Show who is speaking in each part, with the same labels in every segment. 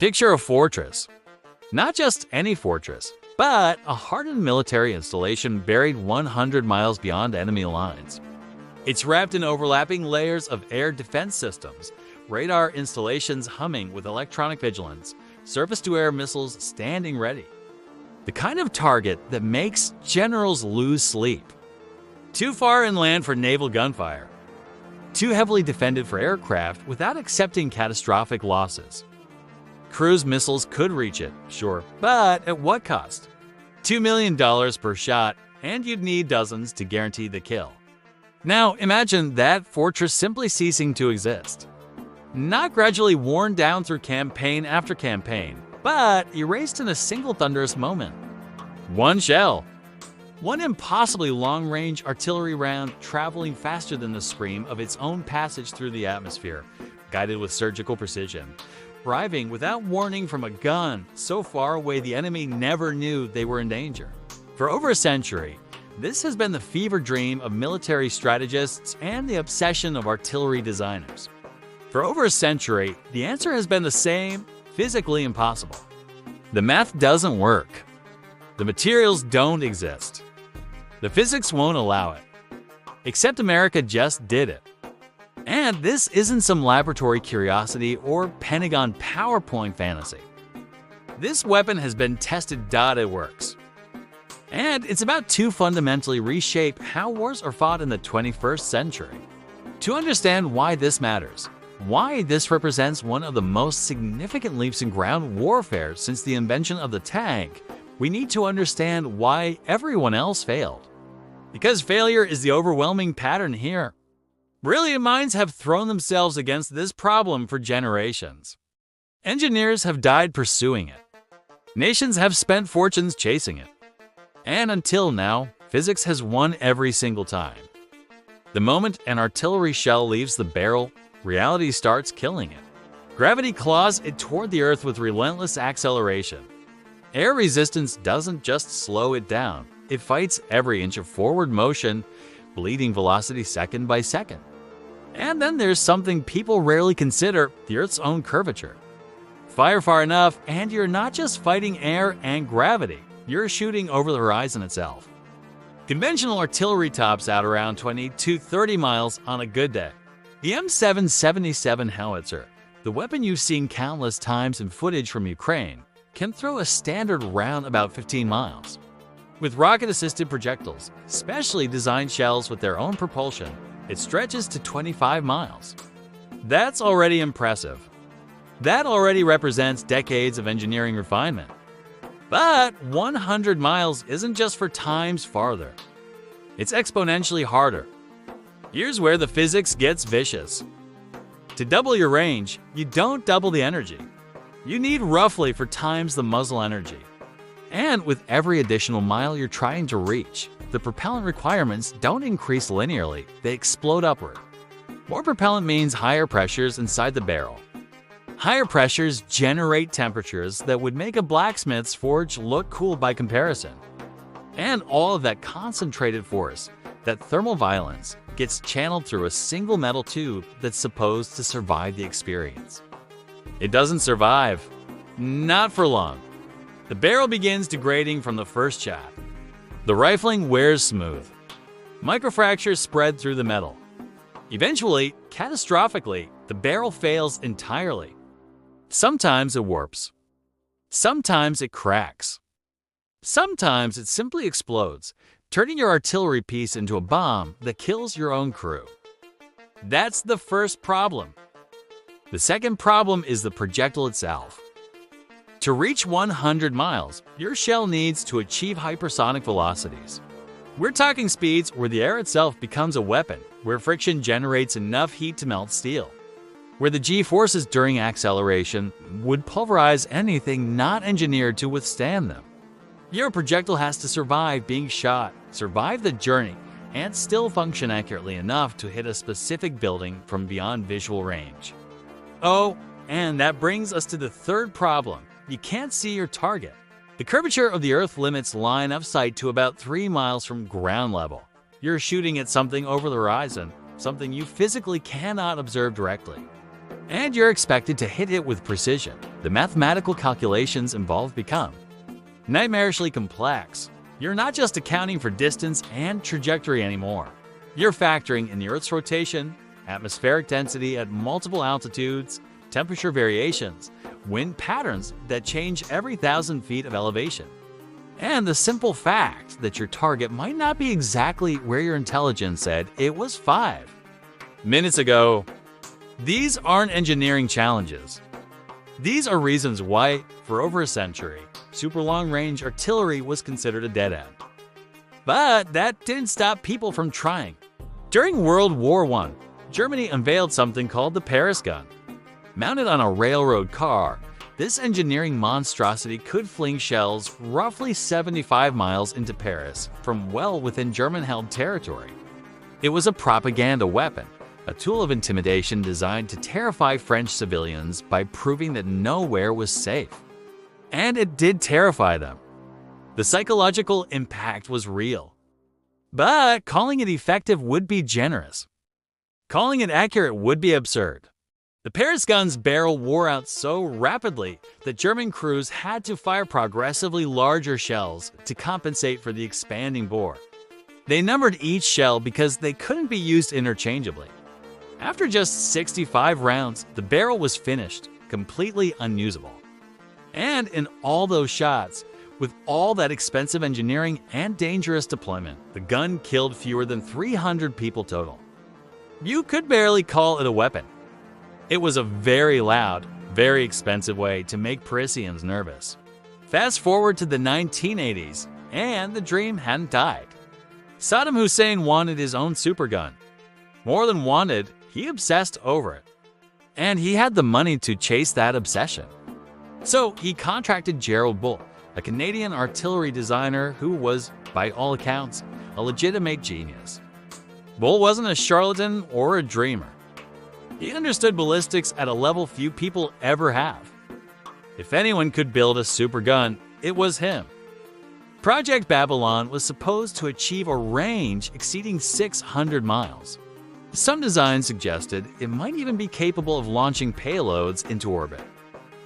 Speaker 1: Picture a fortress. Not just any fortress, but a hardened military installation buried 100 miles beyond enemy lines. It's wrapped in overlapping layers of air defense systems, radar installations humming with electronic vigilance, surface-to-air missiles standing ready. The kind of target that makes generals lose sleep. Too far inland for naval gunfire. Too heavily defended for aircraft without accepting catastrophic losses. Cruise missiles could reach it, sure, but at what cost? $2 million per shot, and you'd need dozens to guarantee the kill. Now imagine that fortress simply ceasing to exist. Not gradually worn down through campaign after campaign, but erased in a single thunderous moment. One shell. One impossibly long-range artillery round traveling faster than the scream of its own passage through the atmosphere, guided with surgical precision, arriving without warning from a gun so far away the enemy never knew they were in danger. For over a century, this has been the fever dream of military strategists and the obsession of artillery designers. For over a century, the answer has been the same: physically impossible. The math doesn't work. The materials don't exist. The physics won't allow it. Except America just did it. And this isn't some laboratory curiosity or Pentagon PowerPoint fantasy. This weapon has been tested. It works. And it's about to fundamentally reshape how wars are fought in the 21st century. To understand why this matters, why this represents one of the most significant leaps in ground warfare since the invention of the tank, we need to understand why everyone else failed. Because failure is the overwhelming pattern here. Brilliant minds have thrown themselves against this problem for generations. Engineers have died pursuing it. Nations have spent fortunes chasing it. And until now, physics has won every single time. The moment an artillery shell leaves the barrel, reality starts killing it. Gravity claws it toward the Earth with relentless acceleration. Air resistance doesn't just slow it down, it fights every inch of forward motion, bleeding velocity second by second. And then there's something people rarely consider: the Earth's own curvature. Fire far enough, and you're not just fighting air and gravity, you're shooting over the horizon itself. Conventional artillery tops out around 20 to 30 miles on a good day. The M777 howitzer, the weapon you've seen countless times in footage from Ukraine, can throw a standard round about 15 miles. With rocket-assisted projectiles, specially designed shells with their own propulsion, it stretches to 25 miles. That's already impressive. That already represents decades of engineering refinement. But 100 miles isn't just for times farther. It's exponentially harder. Here's where the physics gets vicious. To double your range, you don't double the energy. You need roughly 4 times the muzzle energy. And with every additional mile you're trying to reach, the propellant requirements don't increase linearly, they explode upward. More propellant means higher pressures inside the barrel. Higher pressures generate temperatures that would make a blacksmith's forge look cool by comparison. And all of that concentrated force, that thermal violence, gets channeled through a single metal tube that's supposed to survive the experience. It doesn't survive. Not for long. The barrel begins degrading from the first shot. The rifling wears smooth. Microfractures spread through the metal. Eventually, catastrophically, the barrel fails entirely. Sometimes it warps. Sometimes it cracks. Sometimes it simply explodes, turning your artillery piece into a bomb that kills your own crew. That's the first problem. The second problem is the projectile itself. To reach 100 miles, your shell needs to achieve hypersonic velocities. We're talking speeds where the air itself becomes a weapon, where friction generates enough heat to melt steel, where the g-forces during acceleration would pulverize anything not engineered to withstand them. Your projectile has to survive being shot, survive the journey, and still function accurately enough to hit a specific building from beyond visual range. Oh, and that brings us to the third problem. You can't see your target. The curvature of the Earth limits line of sight to about 3 miles from ground level. You're shooting at something over the horizon, something you physically cannot observe directly. And you're expected to hit it with precision. The mathematical calculations involved become nightmarishly complex. You're not just accounting for distance and trajectory anymore. You're factoring in the Earth's rotation, atmospheric density at multiple altitudes, temperature variations, wind patterns that change every 1,000 feet of elevation, and the simple fact that your target might not be exactly where your intelligence said it was 5 minutes ago. These aren't engineering challenges. These are reasons why, for over a century, super long-range artillery was considered a dead end. But that didn't stop people from trying. During World War I, Germany unveiled something called the Paris gun. Mounted on a railroad car, this engineering monstrosity could fling shells roughly 75 miles into Paris from well within German-held territory. It was a propaganda weapon, a tool of intimidation designed to terrify French civilians by proving that nowhere was safe. And it did terrify them. The psychological impact was real. But calling it effective would be generous. Calling it accurate would be absurd. The Paris gun's barrel wore out so rapidly that German crews had to fire progressively larger shells to compensate for the expanding bore. They numbered each shell because they couldn't be used interchangeably. After just 65 rounds, the barrel was finished, completely unusable. And in all those shots, with all that expensive engineering and dangerous deployment, the gun killed fewer than 300 people total. You could barely call it a weapon. It was a very loud, very expensive way to make Parisians nervous. Fast forward to the 1980s, and the dream hadn't died. Saddam Hussein wanted his own supergun. More than wanted, he obsessed over it. And he had the money to chase that obsession. So he contracted Gerald Bull, a Canadian artillery designer who was, by all accounts, a legitimate genius. Bull wasn't a charlatan or a dreamer. He understood ballistics at a level few people ever have. If anyone could build a super gun, it was him. Project Babylon was supposed to achieve a range exceeding 600 miles. Some designs suggested it might even be capable of launching payloads into orbit.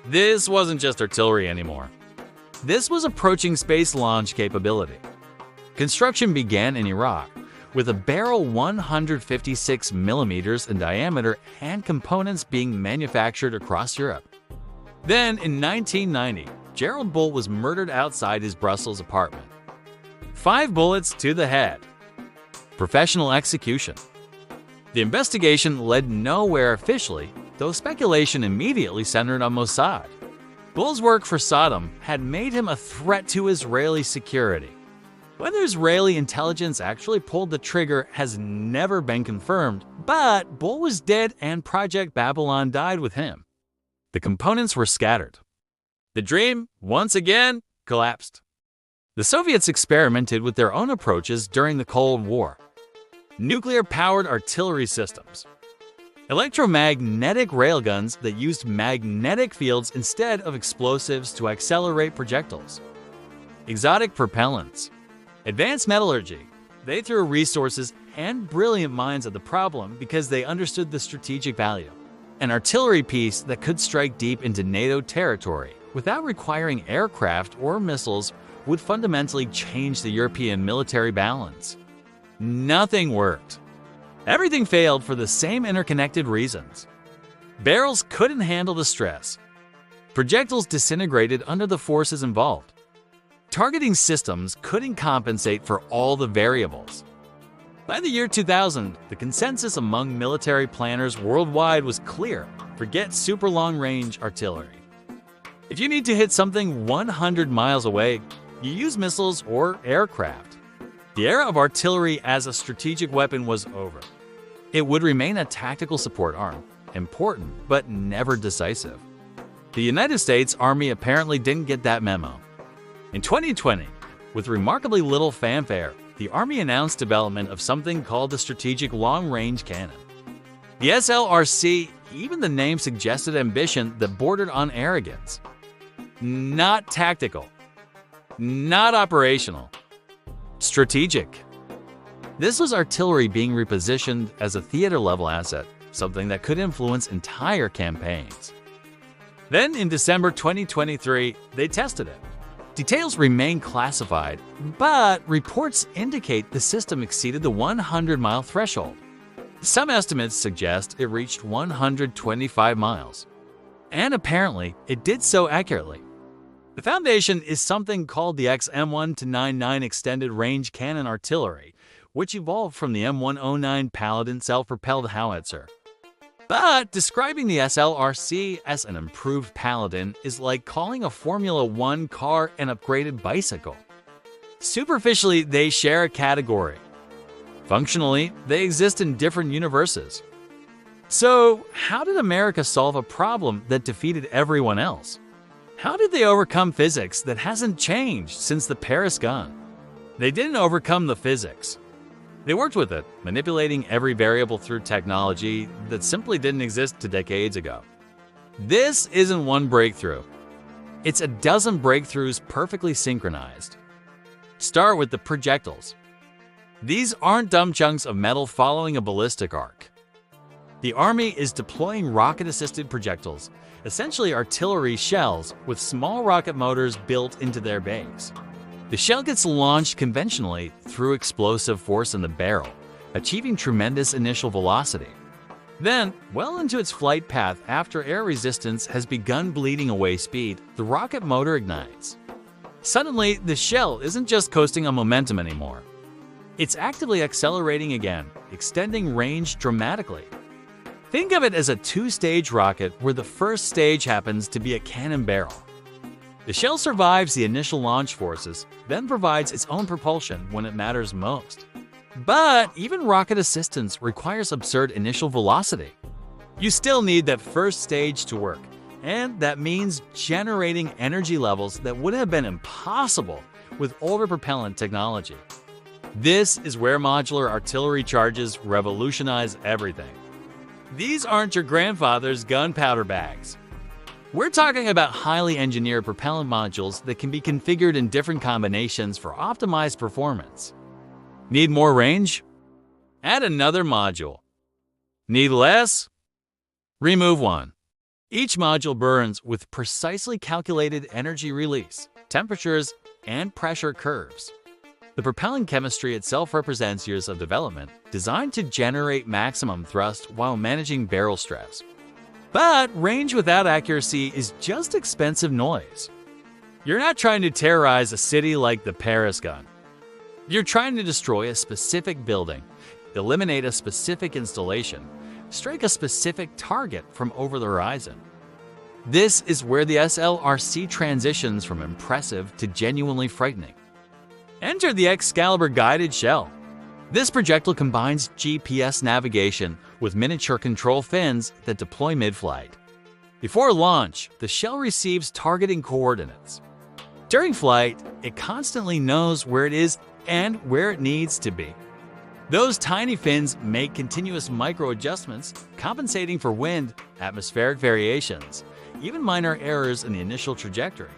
Speaker 1: This wasn't just artillery anymore. This was approaching space launch capability. Construction began in Iraq, with a barrel 156 millimeters in diameter and components being manufactured across Europe. Then, in 1990, Gerald Bull was murdered outside his Brussels apartment. 5 bullets to the head. Professional execution. The investigation led nowhere officially, though speculation immediately centered on Mossad. Bull's work for Saddam had made him a threat to Israeli security. Whether Israeli intelligence actually pulled the trigger has never been confirmed, but Bull was dead and Project Babylon died with him. The components were scattered. The dream, once again, collapsed. The Soviets experimented with their own approaches during the Cold War. Nuclear-powered artillery systems. Electromagnetic railguns that used magnetic fields instead of explosives to accelerate projectiles. Exotic propellants. Advanced metallurgy. They threw resources and brilliant minds at the problem because they understood the strategic value. An artillery piece that could strike deep into NATO territory without requiring aircraft or missiles would fundamentally change the European military balance. Nothing worked. Everything failed for the same interconnected reasons. Barrels couldn't handle the stress. Projectiles disintegrated under the forces involved. Targeting systems couldn't compensate for all the variables. By the year 2000, the consensus among military planners worldwide was clear: forget super long-range artillery. If you need to hit something 100 miles away, you use missiles or aircraft. The era of artillery as a strategic weapon was over. It would remain a tactical support arm, important but never decisive. The United States Army apparently didn't get that memo. In 2020, with remarkably little fanfare, the Army announced development of something called the Strategic Long-Range Cannon. The SLRC, even the name suggested ambition that bordered on arrogance. Not tactical. Not operational. Strategic. This was artillery being repositioned as a theater-level asset, something that could influence entire campaigns. Then in December 2023, they tested it. Details remain classified, but reports indicate the system exceeded the 100-mile threshold. Some estimates suggest it reached 125 miles. And apparently, it did so accurately. The foundation is something called the XM1-99 Extended Range Cannon Artillery, which evolved from the M109 Paladin self-propelled howitzer. But describing the SLRC as an improved Paladin is like calling a Formula One car an upgraded bicycle. Superficially, they share a category. Functionally, they exist in different universes. So, how did America solve a problem that defeated everyone else? How did they overcome physics that hasn't changed since the Paris gun? They didn't overcome the physics. They worked with it, manipulating every variable through technology that simply didn't exist 2 decades ago. This isn't one breakthrough. It's a dozen breakthroughs perfectly synchronized. Start with the projectiles. These aren't dumb chunks of metal following a ballistic arc. The Army is deploying rocket-assisted projectiles, essentially artillery shells with small rocket motors built into their base. The shell gets launched conventionally through explosive force in the barrel, achieving tremendous initial velocity. Then, well into its flight path after air resistance has begun bleeding away speed, the rocket motor ignites. Suddenly, the shell isn't just coasting on momentum anymore. It's actively accelerating again, extending range dramatically. Think of it as a 2-stage rocket where the first stage happens to be a cannon barrel. The shell survives the initial launch forces, then provides its own propulsion when it matters most. But even rocket assistance requires absurd initial velocity. You still need that first stage to work, and that means generating energy levels that would have been impossible with older propellant technology. This is where modular artillery charges revolutionize everything. These aren't your grandfather's gunpowder bags. We're talking about highly engineered propellant modules that can be configured in different combinations for optimized performance. Need more range? Add another module. Need less? Remove one. Each module burns with precisely calculated energy release, temperatures, and pressure curves. The propellant chemistry itself represents years of development, designed to generate maximum thrust while managing barrel stress. But range without accuracy is just expensive noise. You're not trying to terrorize a city like the Paris gun. You're trying to destroy a specific building, eliminate a specific installation, strike a specific target from over the horizon. This is where the SLRC transitions from impressive to genuinely frightening. Enter the Excalibur guided shell. This projectile combines GPS navigation with miniature control fins that deploy mid-flight. Before launch, the shell receives targeting coordinates. During flight, it constantly knows where it is and where it needs to be. Those tiny fins make continuous micro-adjustments, compensating for wind, atmospheric variations, even minor errors in the initial trajectory.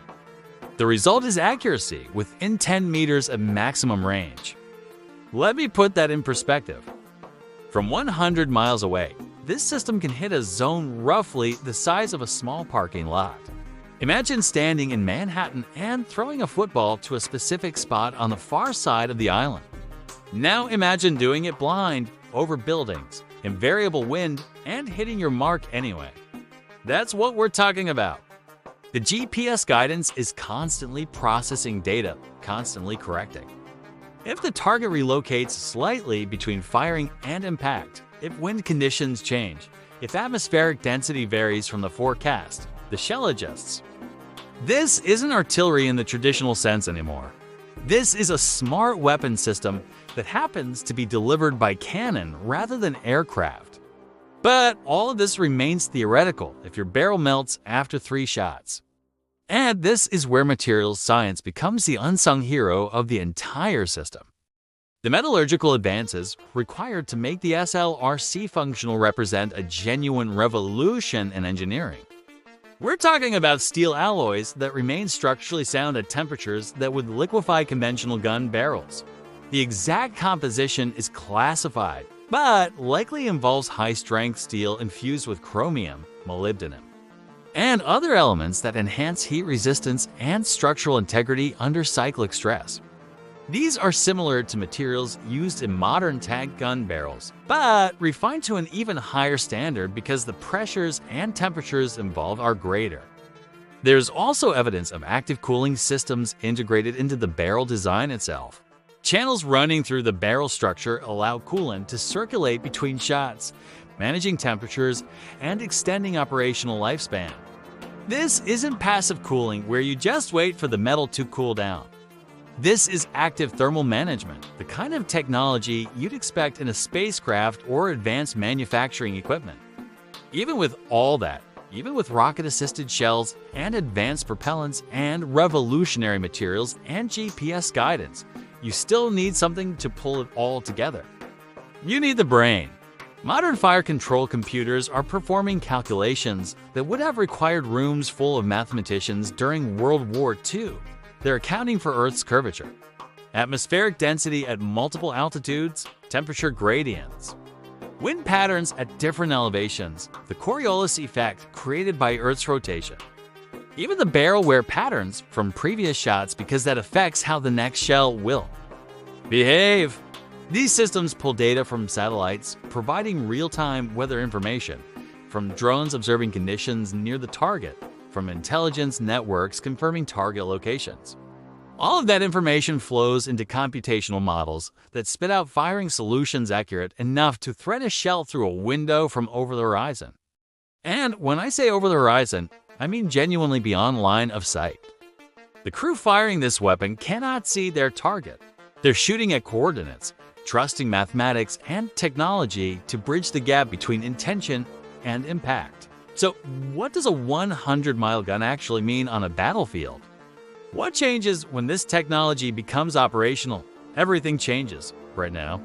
Speaker 1: The result is accuracy within 10 meters of maximum range. Let me put that in perspective. From 100 miles away, this system can hit a zone roughly the size of a small parking lot. Imagine standing in Manhattan and throwing a football to a specific spot on the far side of the island. Now imagine doing it blind, over buildings, in variable wind, and hitting your mark anyway. That's what we're talking about. The GPS guidance is constantly processing data, constantly correcting. If the target relocates slightly between firing and impact, if wind conditions change, if atmospheric density varies from the forecast, the shell adjusts. This isn't artillery in the traditional sense anymore. This is a smart weapon system that happens to be delivered by cannon rather than aircraft. But all of this remains theoretical if your barrel melts after 3 shots. And this is where materials science becomes the unsung hero of the entire system. The metallurgical advances required to make the SLRC functional represent a genuine revolution in engineering. We're talking about steel alloys that remain structurally sound at temperatures that would liquefy conventional gun barrels. The exact composition is classified, but likely involves high-strength steel infused with chromium, molybdenum, and other elements that enhance heat resistance and structural integrity under cyclic stress. These are similar to materials used in modern tank gun barrels, but refined to an even higher standard because the pressures and temperatures involved are greater. There's also evidence of active cooling systems integrated into the barrel design itself. Channels running through the barrel structure allow coolant to circulate between shots, managing temperatures and extending operational lifespan. This isn't passive cooling where you just wait for the metal to cool down. This is active thermal management, the kind of technology you'd expect in a spacecraft or advanced manufacturing equipment. Even with all that, even with rocket-assisted shells and advanced propellants and revolutionary materials and GPS guidance, you still need something to pull it all together. You need the brain. Modern fire control computers are performing calculations that would have required rooms full of mathematicians during World War II. They're accounting for Earth's curvature, atmospheric density at multiple altitudes, temperature gradients, wind patterns at different elevations, the Coriolis effect created by Earth's rotation, even the barrel wear patterns from previous shots because that affects how the next shell will behave. These systems pull data from satellites, providing real-time weather information, from drones observing conditions near the target, from intelligence networks confirming target locations. All of that information flows into computational models that spit out firing solutions accurate enough to thread a shell through a window from over the horizon. And when I say over the horizon, I mean genuinely beyond line of sight. The crew firing this weapon cannot see their target. They're shooting at coordinates, trusting mathematics and technology to bridge the gap between intention and impact. So, what does a 100-mile gun actually mean on a battlefield? What changes when this technology becomes operational? Everything changes right now.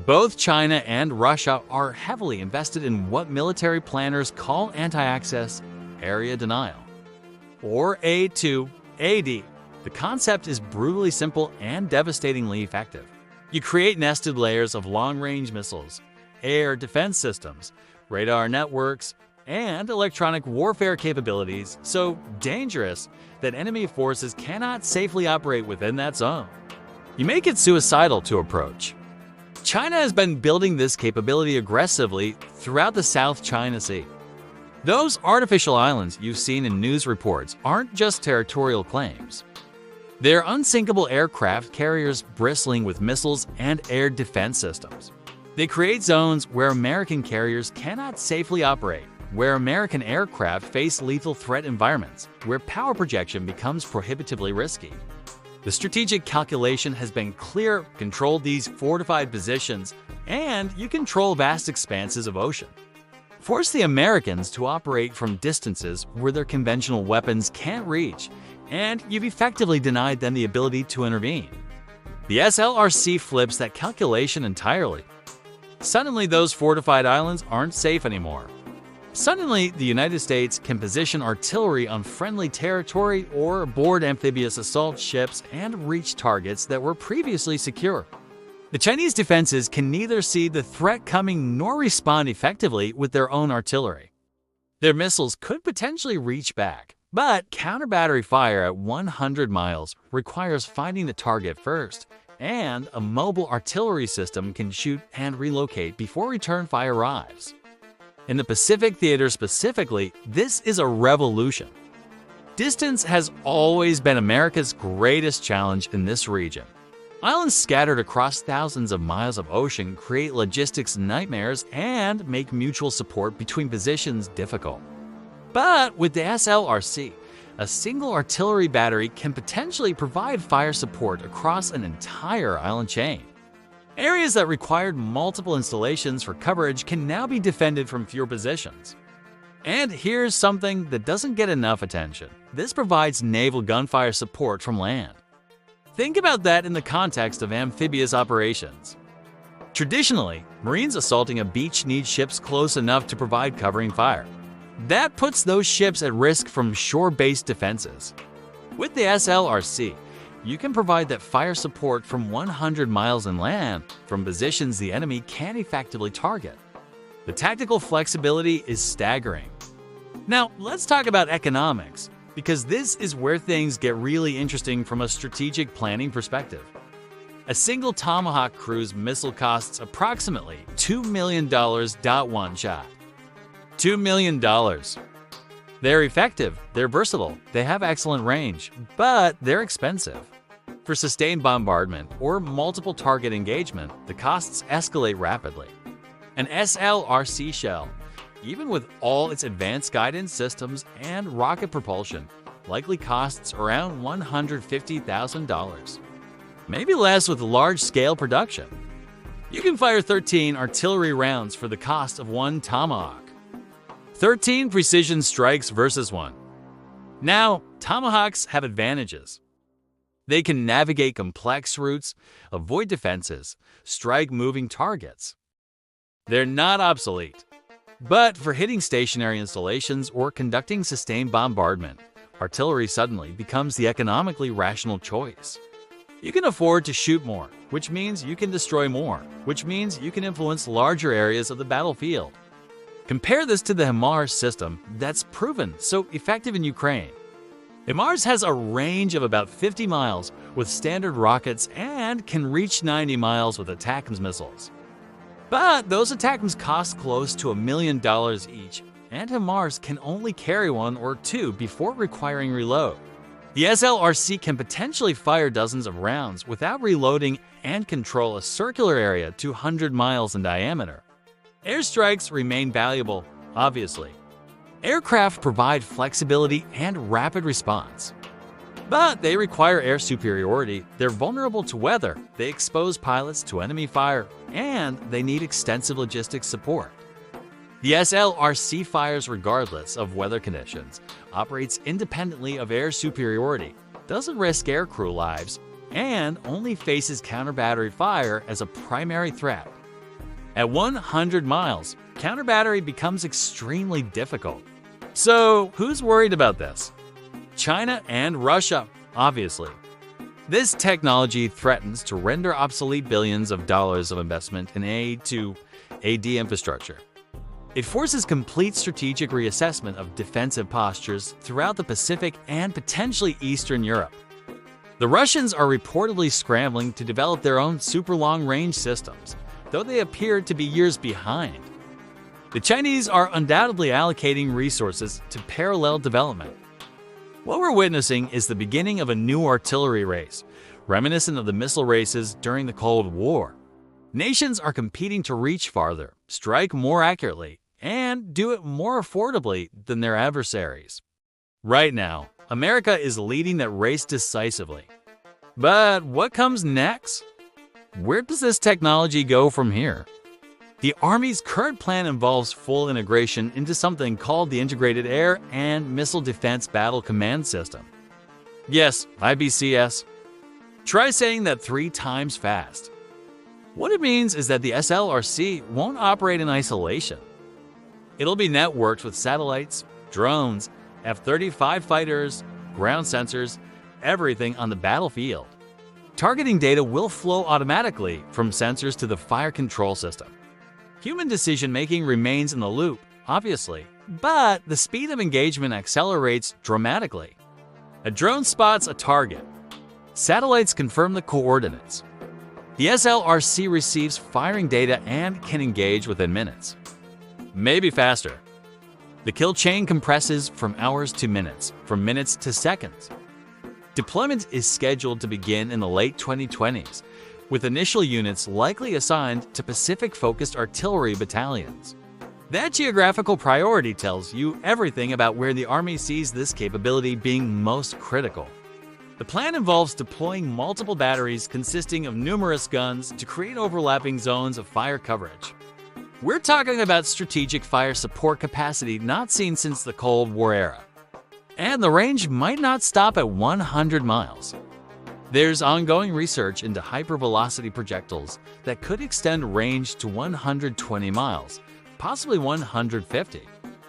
Speaker 1: Both China and Russia are heavily invested in what military planners call anti-access area denial, or A2AD. The concept is brutally simple and devastatingly effective. You create nested layers of long-range missiles, air defense systems, radar networks, and electronic warfare capabilities so dangerous that enemy forces cannot safely operate within that zone. You make it suicidal to approach. China has been building this capability aggressively throughout the South China Sea. Those artificial islands you've seen in news reports aren't just territorial claims. They're unsinkable aircraft carriers bristling with missiles and air defense systems. They create zones where American carriers cannot safely operate, where American aircraft face lethal threat environments, where power projection becomes prohibitively risky. The strategic calculation has been clear: control these fortified positions, and you control vast expanses of ocean. Force the Americans to operate from distances where their conventional weapons can't reach, and you've effectively denied them the ability to intervene. The SLRC flips that calculation entirely. Suddenly, those fortified islands aren't safe anymore. Suddenly, the United States can position artillery on friendly territory or board amphibious assault ships and reach targets that were previously secure. The Chinese defenses can neither see the threat coming nor respond effectively with their own artillery. Their missiles could potentially reach back, but counter-battery fire at 100 miles requires finding the target first, and a mobile artillery system can shoot and relocate before return fire arrives. In the Pacific Theater specifically, this is a revolution. Distance has always been America's greatest challenge in this region. Islands scattered across thousands of miles of ocean create logistics nightmares and make mutual support between positions difficult. But with the SLRC, a single artillery battery can potentially provide fire support across an entire island chain. Areas that required multiple installations for coverage can now be defended from fewer positions. And here's something that doesn't get enough attention. This provides naval gunfire support from land. Think about that in the context of amphibious operations. Traditionally, Marines assaulting a beach need ships close enough to provide covering fire. That puts those ships at risk from shore-based defenses. With the SLRC, you can provide that fire support from 100 miles inland from positions the enemy can't effectively target. The tactical flexibility is staggering. Now, let's talk about economics, because this is where things get really interesting from a strategic planning perspective. A single Tomahawk cruise missile costs approximately $2 million one shot. $2 million. They're effective, they're versatile, they have excellent range, but they're expensive. For sustained bombardment or multiple target engagement, the costs escalate rapidly. An SLRC shell, even with all its advanced guidance systems and rocket propulsion, likely costs around $150,000. Maybe less with large-scale production. You can fire 13 artillery rounds for the cost of one Tomahawk. 13 precision strikes versus 1. Now, Tomahawks have advantages. They can navigate complex routes, avoid defenses, strike moving targets. They're not obsolete. But for hitting stationary installations or conducting sustained bombardment, artillery suddenly becomes the economically rational choice. You can afford to shoot more, which means you can destroy more, which means you can influence larger areas of the battlefield. Compare this to the HIMARS system that's proven so effective in Ukraine. HIMARS has a range of about 50 miles with standard rockets and can reach 90 miles with ATACMS missiles. But those ATACMS cost close to $1 million each, and HIMARS can only carry one or two before requiring reload. The SLRC can potentially fire dozens of rounds without reloading and control a circular area 200 miles in diameter. Airstrikes remain valuable, obviously. Aircraft provide flexibility and rapid response. But they require air superiority, they're vulnerable to weather, they expose pilots to enemy fire, and they need extensive logistics support. The SLRC fires regardless of weather conditions, operates independently of air superiority, doesn't risk aircrew lives, and only faces counter-battery fire as a primary threat. At 100 miles, counter-battery becomes extremely difficult. So, who's worried about this? China and Russia, obviously. This technology threatens to render obsolete billions of dollars of investment in aid to AD infrastructure. It forces complete strategic reassessment of defensive postures throughout the Pacific and potentially Eastern Europe. The Russians are reportedly scrambling to develop their own super long-range systems, though they appear to be years behind. The Chinese are undoubtedly allocating resources to parallel development. What we're witnessing is the beginning of a new artillery race, reminiscent of the missile races during the Cold War. Nations are competing to reach farther, strike more accurately, and do it more affordably than their adversaries. Right now, America is leading that race decisively. But what comes next? Where does this technology go from here? The Army's current plan involves full integration into something called the Integrated Air and Missile Defense Battle Command System. Yes, IBCS. Try saying that 3 times fast. What it means is that the SLRC won't operate in isolation. It'll be networked with satellites, drones, F-35 fighters, ground sensors, everything on the battlefield. Targeting data will flow automatically from sensors to the fire control system. Human decision-making remains in the loop, obviously, but the speed of engagement accelerates dramatically. A drone spots a target. Satellites confirm the coordinates. The SLRC receives firing data and can engage within minutes. Maybe faster. The kill chain compresses from hours to minutes, from minutes to seconds. Deployment is scheduled to begin in the late 2020s, with initial units likely assigned to Pacific-focused artillery battalions. That geographical priority tells you everything about where the Army sees this capability being most critical. The plan involves deploying multiple batteries consisting of numerous guns to create overlapping zones of fire coverage. We're talking about strategic fire support capacity not seen since the Cold War era. And the range might not stop at 100 miles. There's ongoing research into hypervelocity projectiles that could extend range to 120 miles, possibly 150.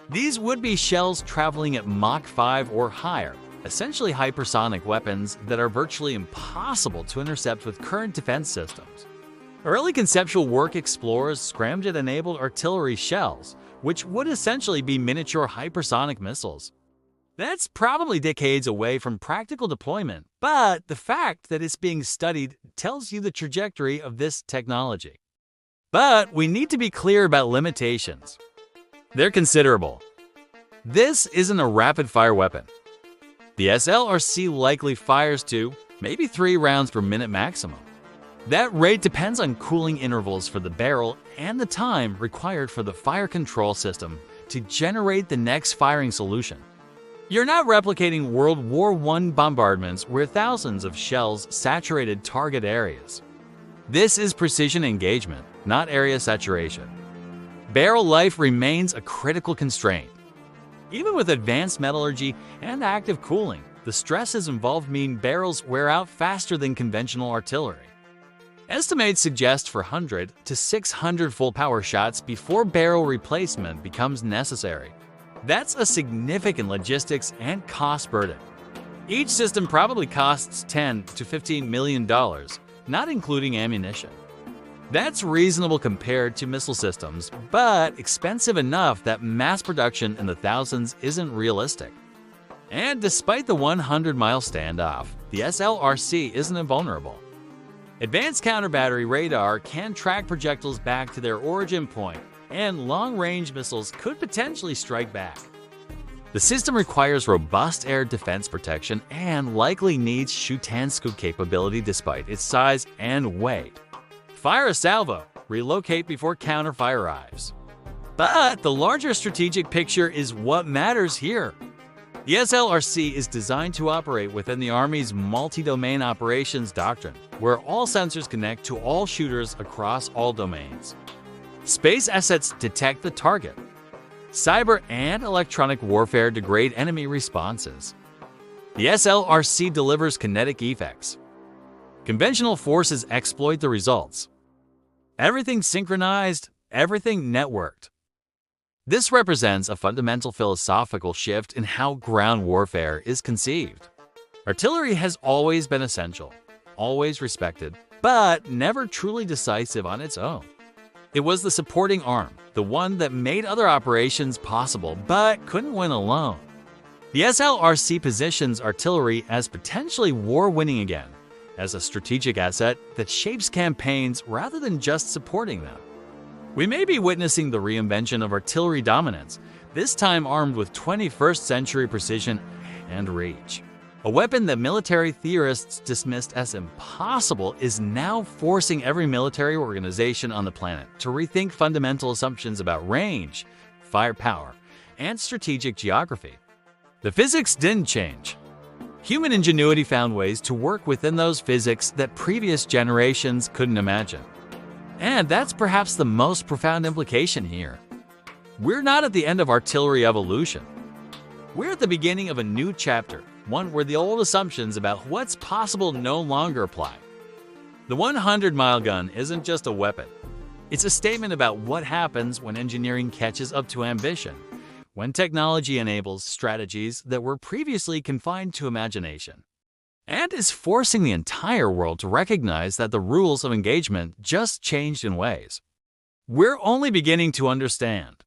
Speaker 1: These would be shells traveling at Mach 5 or higher, essentially hypersonic weapons that are virtually impossible to intercept with current defense systems. Early conceptual work explores scramjet-enabled artillery shells, which would essentially be miniature hypersonic missiles. That's probably decades away from practical deployment, but the fact that it's being studied tells you the trajectory of this technology. But we need to be clear about limitations. They're considerable. This isn't a rapid-fire weapon. The SLRC likely fires 2, maybe 3 rounds per minute maximum. That rate depends on cooling intervals for the barrel and the time required for the fire control system to generate the next firing solution. You're not replicating World War I bombardments where thousands of shells saturated target areas. This is precision engagement, not area saturation. Barrel life remains a critical constraint. Even with advanced metallurgy and active cooling, the stresses involved mean barrels wear out faster than conventional artillery. Estimates suggest 400 to 600 full-power shots before barrel replacement becomes necessary. That's a significant logistics and cost burden. Each system probably costs $10 to $15 million, not including ammunition. That's reasonable compared to missile systems, but expensive enough that mass production in the thousands isn't realistic. And despite the 100-mile standoff, the SLRC isn't invulnerable. Advanced counter-battery radar can track projectiles back to their origin point, and long-range missiles could potentially strike back. The system requires robust air defense protection and likely needs shoot-and-scoot capability despite its size and weight. Fire a salvo, relocate before counterfire arrives. But the larger strategic picture is what matters here. The SLRC is designed to operate within the Army's multi-domain operations doctrine, where all sensors connect to all shooters across all domains. Space assets detect the target. Cyber and electronic warfare degrade enemy responses. The SLRC delivers kinetic effects. Conventional forces exploit the results. Everything synchronized, everything networked. This represents a fundamental philosophical shift in how ground warfare is conceived. Artillery has always been essential, always respected, but never truly decisive on its own. It was the supporting arm, the one that made other operations possible but couldn't win alone. The SLRC positions artillery as potentially war-winning again, as a strategic asset that shapes campaigns rather than just supporting them. We may be witnessing the reinvention of artillery dominance, this time armed with 21st century precision and reach. A weapon that military theorists dismissed as impossible is now forcing every military organization on the planet to rethink fundamental assumptions about range, firepower, and strategic geography. The physics didn't change. Human ingenuity found ways to work within those physics that previous generations couldn't imagine. And that's perhaps the most profound implication here. We're not at the end of artillery evolution. We're at the beginning of a new chapter, one where the old assumptions about what's possible no longer apply. The 100-mile gun isn't just a weapon. It's a statement about what happens when engineering catches up to ambition, when technology enables strategies that were previously confined to imagination, and is forcing the entire world to recognize that the rules of engagement just changed in ways we're only beginning to understand.